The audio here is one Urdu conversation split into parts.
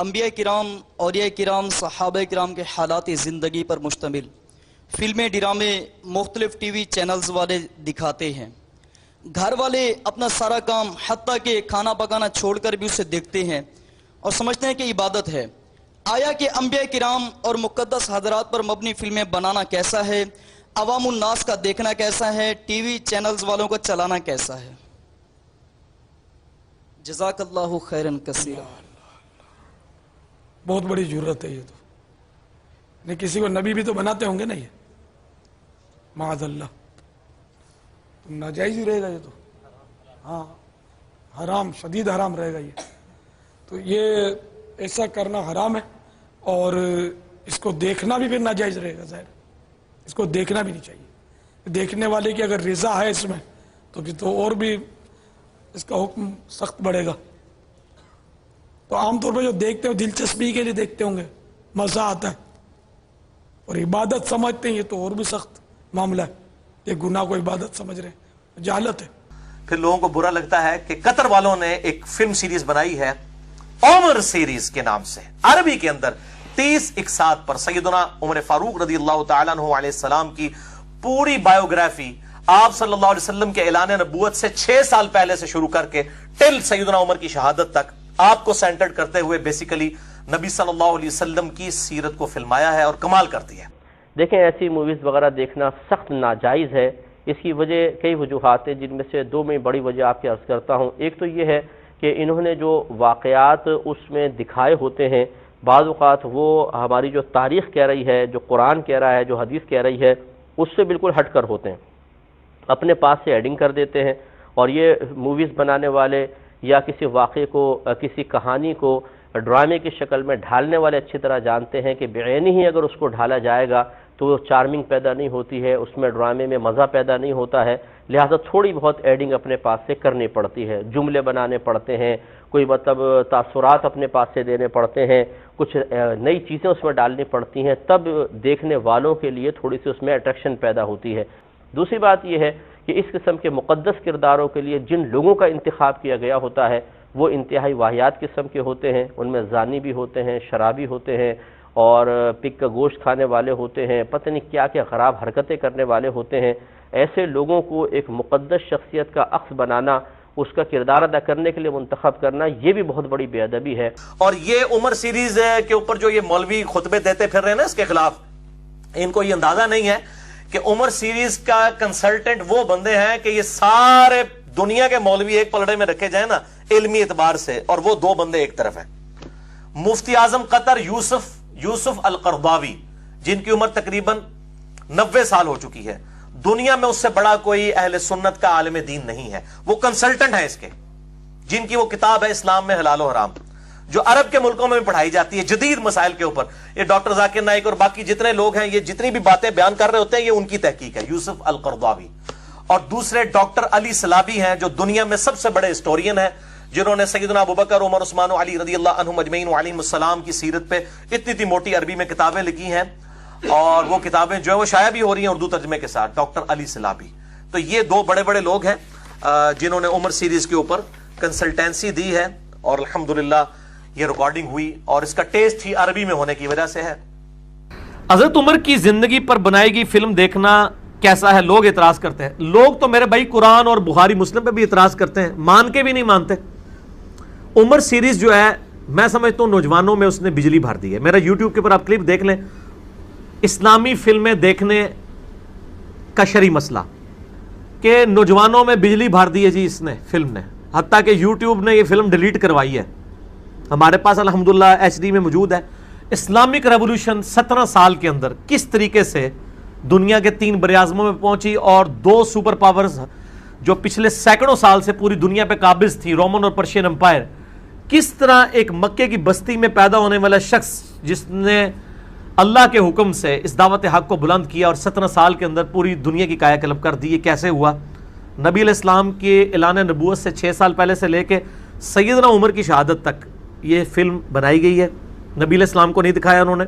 انبیاء کرام، اولیاء کرام، صحابہ کرام کے حالات زندگی پر مشتمل فلمیں، ڈرامے مختلف ٹی وی چینلز والے دکھاتے ہیں۔ گھر والے اپنا سارا کام حتیٰ کہ کھانا پکانا چھوڑ کر بھی اسے دیکھتے ہیں اور سمجھتے ہیں کہ عبادت ہے۔ آیا کہ انبیاء کرام اور مقدس حضرات پر مبنی فلمیں بنانا کیسا ہے، عوام الناس کا دیکھنا کیسا ہے، ٹی وی چینلز والوں کا چلانا کیسا ہے؟ جزاک اللہ خیرن کثیرا۔ بہت بڑی ضرورت ہے یہ تو، نہیں کسی کو نبی بھی تو بناتے ہوں گے نا، یہ معاذ اللہ تو ناجائز ہی رہے گا یہ تو، ہاں حرام، شدید حرام رہے گا یہ تو، یہ ایسا کرنا حرام ہے اور اس کو دیکھنا بھی پھر ناجائز رہے گا، ظاہر اس کو دیکھنا بھی نہیں چاہیے۔ دیکھنے والے کی اگر رضا ہے اس میں تو پھر تو اور بھی اس کا حکم سخت بڑھے گا۔ تو عام طور پہ جو دیکھتے ہو دلچسپی کے لیے دیکھتے ہوں گے، مزہ آتا ہے، اور عبادت سمجھتے ہیں یہ تو اور بھی سخت معاملہ ہے، یہ گناہ کو عبادت سمجھ رہے ہیں، جہالت ہے۔ پھر لوگوں کو برا لگتا ہے کہ قطر والوں نے ایک فلم سیریز بنائی ہے عمر سیریز کے نام سے، عربی کے اندر 30 اقساط پر سیدنا عمر فاروق رضی اللہ تعالیٰ عنہ علیہ السلام کی پوری بایوگرافی آپ صلی اللہ علیہ وسلم کے اعلان نبوت سے 6 سال پہلے سے شروع کر کے ٹل سیدنا عمر کی شہادت تک آپ کو سینٹرڈ کرتے ہوئے بیسیکلی نبی صلی اللہ علیہ وسلم کی سیرت کو فلمایا ہے اور کمال کرتی ہے۔ دیکھیں ایسی موویز وغیرہ دیکھنا سخت ناجائز ہے۔ اس کی وجہ کئی وجوہات ہیں، جن میں سے 2 میں بڑی وجہ آپ کے عرض کرتا ہوں۔ ایک تو یہ ہے کہ انہوں نے جو واقعات اس میں دکھائے ہوتے ہیں، بعض اوقات وہ ہماری جو تاریخ کہہ رہی ہے، جو قرآن کہہ رہا ہے، جو حدیث کہہ رہی ہے، اس سے بالکل ہٹ کر ہوتے ہیں، اپنے پاس سے ایڈنگ کر دیتے ہیں۔ اور یہ موویز بنانے والے یا کسی واقعے کو، کسی کہانی کو ڈرامے کی شکل میں ڈھالنے والے اچھی طرح جانتے ہیں کہ بعینی ہی اگر اس کو ڈھالا جائے گا تو وہ چارمنگ پیدا نہیں ہوتی ہے، اس میں ڈرامے میں مزہ پیدا نہیں ہوتا ہے، لہذا تھوڑی بہت ایڈنگ اپنے پاس سے کرنی پڑتی ہے، جملے بنانے پڑتے ہیں، کوئی مطلب تاثرات اپنے پاس سے دینے پڑتے ہیں، کچھ نئی چیزیں اس میں ڈالنی پڑتی ہیں، تب دیکھنے والوں کے لیے تھوڑی سی اس میں اٹریکشن پیدا ہوتی ہے۔ دوسری بات یہ ہے کہ اس قسم کے مقدس کرداروں کے لیے جن لوگوں کا انتخاب کیا گیا ہوتا ہے وہ انتہائی واہیات قسم کے ہوتے ہیں، ان میں زانی بھی ہوتے ہیں، شرابی ہوتے ہیں، اور پگ کا گوشت کھانے والے ہوتے ہیں، پتہ نہیں کیا کیا خراب حرکتیں کرنے والے ہوتے ہیں۔ ایسے لوگوں کو ایک مقدس شخصیت کا عکس بنانا، اس کا کردار ادا کرنے کے لیے منتخب کرنا، یہ بھی بہت بڑی بے ادبی ہے۔ اور یہ عمر سیریز کے اوپر جو یہ مولوی خطبے دیتے پھر رہے ہیں نا اس کے خلاف، ان کو یہ اندازہ نہیں ہے کہ عمر سیریز کا کنسلٹنٹ وہ بندے ہیں کہ یہ سارے دنیا کے مولوی ایک پلڑے میں رکھے جائیں نا علمی اعتبار سے، اور وہ 2 بندے ایک طرف ہیں۔ مفتی اعظم قطر یوسف القرضاوی، جن کی عمر تقریباً 90 سال ہو چکی ہے، دنیا میں اس سے بڑا کوئی اہل سنت کا عالم دین نہیں ہے، وہ کنسلٹنٹ ہیں اس کے، جن کی وہ کتاب ہے اسلام میں حلال و حرام، جو عرب کے ملکوں میں پڑھائی جاتی ہے جدید مسائل کے اوپر۔ یہ ڈاکٹر ذاکر نائک اور باقی جتنے لوگ ہیں، یہ جتنی بھی باتیں بیان کر رہے ہوتے ہیں، یہ ان کی تحقیق ہے، یوسف القرضاوی۔ اور دوسرے ڈاکٹر علی سلابی ہیں، جو دنیا میں سب سے بڑے ہسٹورین ہیں، جنہوں نے سیدنا ابوبکر، عمر، عثمان و علی رضی اللہ عنہم اجمعین وعلیہم السلام کی سیرت پہ اتنی موٹی عربی میں کتابیں لکھی ہیں، اور وہ کتابیں جو ہے وہ شائع بھی ہو رہی ہیں اردو ترجمے کے ساتھ، ڈاکٹر علی سلابی۔ تو یہ 2 بڑے بڑے لوگ ہیں جنہوں نے عمر سیریز کے اوپر کنسلٹینسی دی ہے، اور الحمدللہ یہ ریکارڈنگ ہوئی، اور اس کا ٹیسٹ ہی عربی میں ہونے کی وجہ سے ہے۔ حضرت عمر کی زندگی پر بنائی گئی فلم دیکھنا کیسا ہے؟ لوگ اعتراض کرتے ہیں، لوگ تو میرے بھائی قرآن اور بخاری مسلم پہ بھی اعتراض کرتے ہیں، مان کے بھی نہیں مانتے۔ عمر سیریز جو ہے، میں سمجھتا ہوں نوجوانوں میں اس نے بجلی بھر دی ہے۔ میرا یوٹیوب کے اوپر آپ کلپ دیکھ لیں، اسلامی فلمیں دیکھنے کا شرعی مسئلہ کہ نوجوانوں میں بجلی بھر دی ہے جی اس نے، فلم نے، حتیٰ کہ یوٹیوب نے یہ فلم ڈیلیٹ کروائی ہے، ہمارے پاس الحمدللہ HD میں موجود ہے۔ اسلامک ریولوشن 17 سال کے اندر کس طریقے سے دنیا کے 3 براعظموں میں پہنچی، اور 2 سپر پاورز جو پچھلے سینکڑوں سال سے پوری دنیا پہ قابض تھی، رومن اور پرشین امپائر، کس طرح ایک مکے کی بستی میں پیدا ہونے والا شخص جس نے اللہ کے حکم سے اس دعوت حق کو بلند کیا اور 17 سال کے اندر پوری دنیا کی کایا کلب کر دی، یہ کیسے ہوا؟ نبی علیہ السلام کے اعلان نبوت سے 6 سال پہلے سے لے کے سیدنا عمر کی شہادت تک یہ فلم بنائی گئی ہے۔ نبی علیہ السلام کو نہیں دکھایا انہوں نے،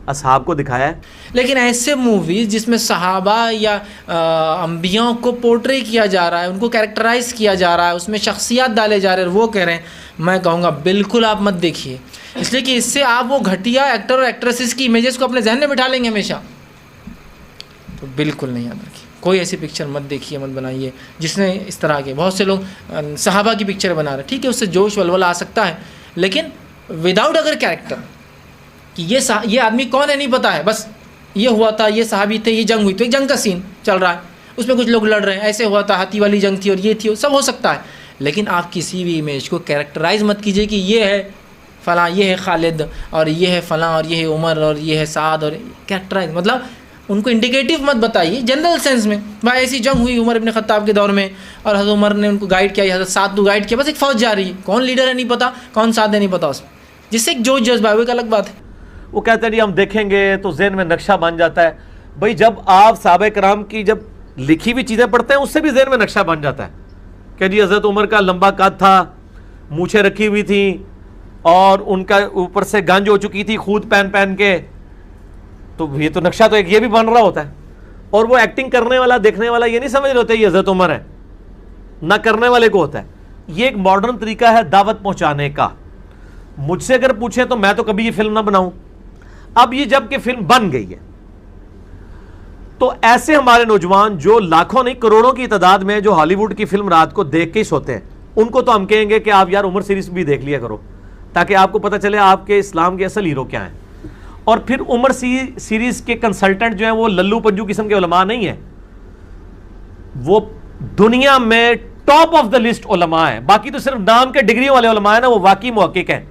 اصحاب کو دکھایا ہے. لیکن ایسے موویز جس میں صحابہ یا انبیاء کو پورٹری کیا جا رہا ہے, ان کو کیریکٹرائز کیا جا رہا ہے, اس میں شخصیات ڈالے جا رہے ہیں, وہ کہہ رہے ہیں, میں کہوں گا بالکل آپ مت دیکھیے, اس لیے کہ اس سے آپ وہ گھٹیا ایکٹر اور ایکٹریسز کی امیجز کو اپنے ذہن میں بٹھا لیں گے ہمیشہ. تو بالکل نہیں یاد رکھیے, کوئی ایسی پکچر مت دیکھیے, مت بنائیے جس نے اس طرح کے. بہت سے لوگ صحابہ کی پکچر بنا رہے ہیں, ٹھیک ہے اس سے جوش ولولہ آ سکتا ہے, لیکن وداؤٹ اگر کیریکٹر کہ یہ آدمی کون ہے نہیں پتا ہے, بس یہ ہوا تھا, یہ صحابی تھے, یہ جنگ ہوئی, تو ایک جنگ کا سین چل رہا ہے, اس میں کچھ لوگ لڑ رہے ہیں, ایسے ہوا تھا, ہاتھی والی جنگ تھی اور یہ تھی, سب ہو سکتا ہے, لیکن آپ کسی بھی امیج کو کیریکٹرائز مت کیجیے کہ یہ ہے فلاں, یہ ہے خالد, اور یہ ہے فلاں, اور یہ ہے عمر, اور یہ ہے سعد, اور کیریکٹرائز مطلب ان کو انڈیکیٹو مت بتائیے جنرل سینس میں. بھائی ایسی جنگ ہوئی عمر ابن خطاب کے دور میں, اور حضرت عمر نے ان کو گائیڈ کیا, حضرت سعد کو گائیڈ کیا, بس ایک فوج جا رہی ہے, کون لیڈر ہے نہیں پتا, کون سعد ہے نہیں پتا, اس میں جس سے ایک جوش جذبہ ہے, وہ ایک الگ بات ہے. وہ کہتے ہیں جی ہم دیکھیں گے تو ذہن میں نقشہ بن جاتا ہے. بھائی جب آپ صحابہ کرام کی جب لکھی ہوئی چیزیں پڑھتے ہیں اس سے بھی ذہن میں نقشہ بن جاتا ہے کہ جی حضرت عمر کا لمبا قد تھا, مونچھیں رکھی ہوئی تھیں, اور ان کا اوپر سے گنج ہو چکی تھی خود پہن پہن کے, تو یہ تو نقشہ تو ایک یہ بھی بن رہا ہوتا ہے. اور وہ ایکٹنگ کرنے والا, دیکھنے والا یہ نہیں سمجھ رہے ہوتے یہ حضرت عمر ہے, نہ کرنے والے کو ہوتا ہے. یہ ایک ماڈرن طریقہ ہے دعوت پہنچانے کا. مجھ سے اگر پوچھیں تو میں تو کبھی یہ فلم نہ بناؤں. اب یہ جب کہ فلم بن گئی ہے تو ایسے ہمارے نوجوان جو لاکھوں نہیں کروڑوں کی تعداد میں جو ہالی ووڈ کی فلم رات کو دیکھ کے ہی سوتے ہیں, ان کو تو ہم کہیں گے کہ آپ یار عمر سیریز بھی دیکھ لیا کرو تاکہ آپ کو پتہ چلے آپ کے اسلام کے اصل ہیرو کیا ہیں. اور پھر عمر سیریز کے کنسلٹنٹ جو ہیں وہ للو پنجو قسم کے علماء نہیں ہیں, وہ دنیا میں ٹاپ آف دا لسٹ علماء ہیں. باقی تو صرف نام کے ڈگری والے علماء ہیں نا, وہ واقعی محقق ہیں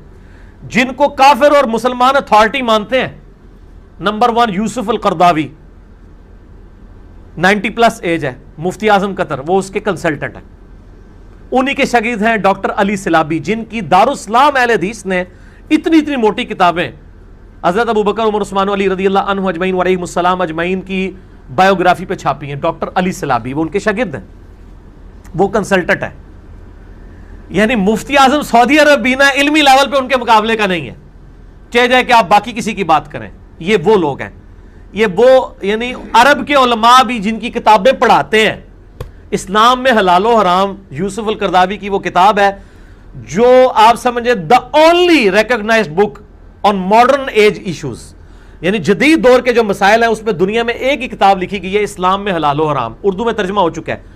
جن کو کافر اور مسلمان اتھارٹی مانتے ہیں. نمبر 1 یوسف القرداوی, 90+ ایج ہے, مفتی اعظم قطر, وہ اس کے کنسلٹنٹ ہیں. انہی کے شاگرد ہیں ڈاکٹر علی سلابی, جن کی دارالاسلام اہل حدیث نے اتنی موٹی کتابیں حضرت ابو بکر عمر عثمان علی رضی اللہ عنہ اجمعین وعلیہم السلام اجمعین کی بایوگرافی پہ چھاپی ہیں. ڈاکٹر علی سلابی وہ ان کے شاگرد ہیں, وہ کنسلٹنٹ ہے. یعنی مفتی اعظم سعودی عرب بھی نا علمی لیول پہ ان کے مقابلے کا نہیں ہے, چاہے جائے کہ آپ باقی کسی کی بات کریں. یہ وہ لوگ ہیں, یہ وہ یعنی عرب کے علماء بھی جن کی کتابیں پڑھاتے ہیں. اسلام میں حلال و حرام یوسف القرداوی کی وہ کتاب ہے جو آپ سمجھے the only recognized book on modern age issues, یعنی جدید دور کے جو مسائل ہیں اس میں دنیا میں ایک ہی کتاب لکھی گئی ہے, اسلام میں حلال و حرام, اردو میں ترجمہ ہو چکا ہے,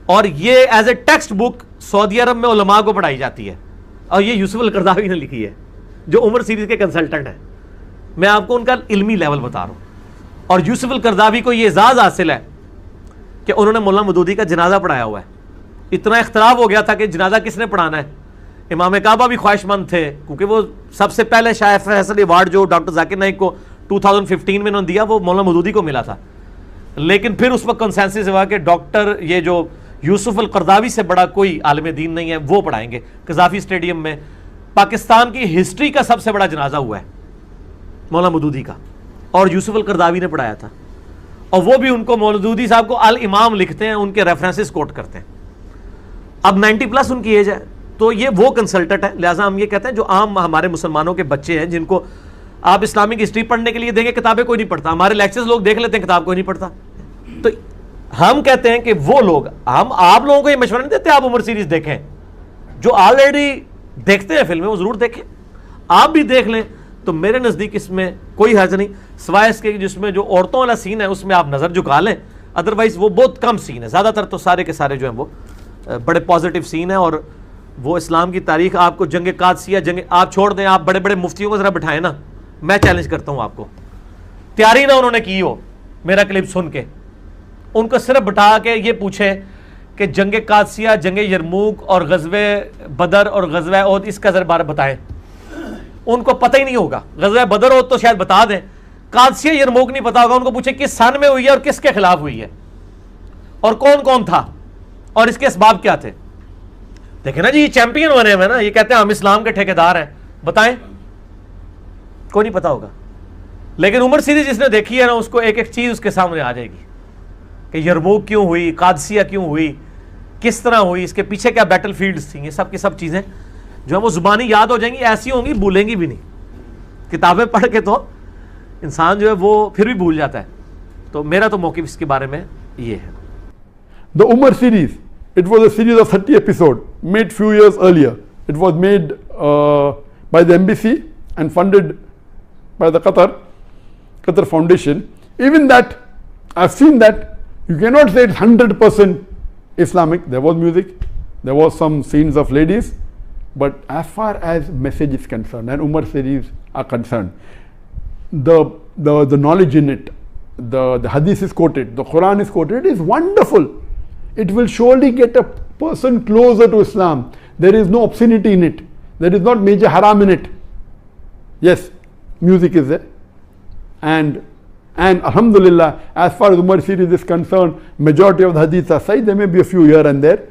اور یہ ایز اے ٹیکسٹ بک سعودی عرب میں علماء کو پڑھائی جاتی ہے. اور یہ یوسف القرداوی نے لکھی ہے جو عمر سیریز کے کنسلٹنٹ ہیں. میں آپ کو ان کا علمی لیول بتا رہا ہوں. اور یوسف القرداوی کو یہ اعزاز حاصل ہے کہ انہوں نے مولانا مودودی کا جنازہ پڑھایا ہوا ہے. اتنا اختلاف ہو گیا تھا کہ جنازہ کس نے پڑھانا ہے. امام کعبہ بھی خواہش مند تھے کیونکہ وہ سب سے پہلے شاہ فیصل ایوارڈ جو ڈاکٹر ذاکر نائک کو 2015 میں انہوں نے دیا وہ مولانا مودودی کو ملا تھا. لیکن پھر اس وقت کنسنسس ہوا کہ ڈاکٹر یہ جو یوسف القرداوی سے بڑا کوئی عالم دین نہیں ہے, وہ پڑھائیں گے. قذافی اسٹیڈیم میں پاکستان کی ہسٹری کا سب سے بڑا جنازہ ہوا ہے مولانا مودودی کا, اور یوسف القرداوی نے پڑھایا تھا. اور وہ بھی ان کو مودودی صاحب کو الامام لکھتے ہیں, ان کے ریفرنسز کوٹ کرتے ہیں. اب 90+ ان کی ایج ہے, تو یہ وہ کنسلٹنٹ ہے. لہٰذا ہم یہ کہتے ہیں جو عام ہمارے مسلمانوں کے بچے ہیں جن کو آپ اسلامک ہسٹری پڑھنے کے لیے دیں گے, کتابیں کوئی نہیں پڑھتا. ہمارے لیکچرز لوگ دیکھ لیتے ہیں, کتاب کوئی نہیں پڑھتا. تو ہم کہتے ہیں کہ وہ لوگ, ہم آپ لوگوں کو یہ مشورہ نہیں دیتے آپ عمر سیریز دیکھیں. جو آلریڈی دیکھتے ہیں فلمیں وہ ضرور دیکھیں, آپ بھی دیکھ لیں. تو میرے نزدیک اس میں کوئی حرج نہیں, سوائے اس کے جس میں جو عورتوں والا سین ہے اس میں آپ نظر جھکا لیں. ادروائز وہ بہت کم سین ہے, زیادہ تر تو سارے کے سارے جو ہیں وہ بڑے پازیٹیو سین ہیں. اور وہ اسلام کی تاریخ آپ کو جنگ قادسیہ, آپ چھوڑ دیں, آپ بڑے بڑے مفتیوں کو ذرا بٹھائیں نا, میں چیلنج کرتا ہوں آپ کو, تیاری نہ انہوں نے کی ہو میرا کلپ سن کے, ان کو صرف بٹھا کے یہ پوچھے کہ جنگ قادسیہ, جنگ یرموک اور غزوہ بدر اور غزوہ احد اس کا ذرا بارے بتائیں. ان کو پتہ ہی نہیں ہوگا. غزوہ بدر احد تو شاید بتا دیں, قادسیہ یرموک نہیں پتا ہوگا. ان کو پوچھے کس سن میں ہوئی ہے اور کس کے خلاف ہوئی ہے اور کون کون تھا اور اس کے اسباب کیا تھے. دیکھیں نا جی, یہ چیمپئن بنے ہوئے نا, یہ کہتے ہیں ہم اسلام کے ٹھیکیدار ہیں, بتائیں, کوئی نہیں پتا ہوگا. لیکن عمر سیریز جس نے دیکھی ہے نا, اس کو ایک ایک چیز اس کے سامنے آ جائے گی کہ یرموک کیوں ہوئی, قادسیہ کیوں ہوئی, کس طرح ہوئی, اس کے پیچھے کیا بیٹل فیلڈز تھیں. یہ سب کی سب چیزیں جو ہے وہ زبانی یاد ہو جائیں گی, ایسی ہوں گی بھولیں گی بھی نہیں. کتابیں پڑھ کے تو انسان جو ہے وہ پھر بھی بھول جاتا ہے. تو میرا تو موقف اس کے بارے میں یہ ہے. The Umar series, it was a series of 30 episodes made few years earlier. It was made by the embassy and funded by the Qatar Foundation. Even that, I've seen that, you cannot say it's 100% Islamic. There was music, there was some scenes of ladies, but as far as message is concerned and Umar series are concerned, the knowledge in it, the hadith is quoted, the Quran is quoted, it is wonderful. It will surely get a person closer to Islam. There is no obscenity in it. There is not major haram in it. Yes, music is there. And alhamdulillah, as far as Umar series is concerned, majority of the hadiths are sahih. There may be a few here and there.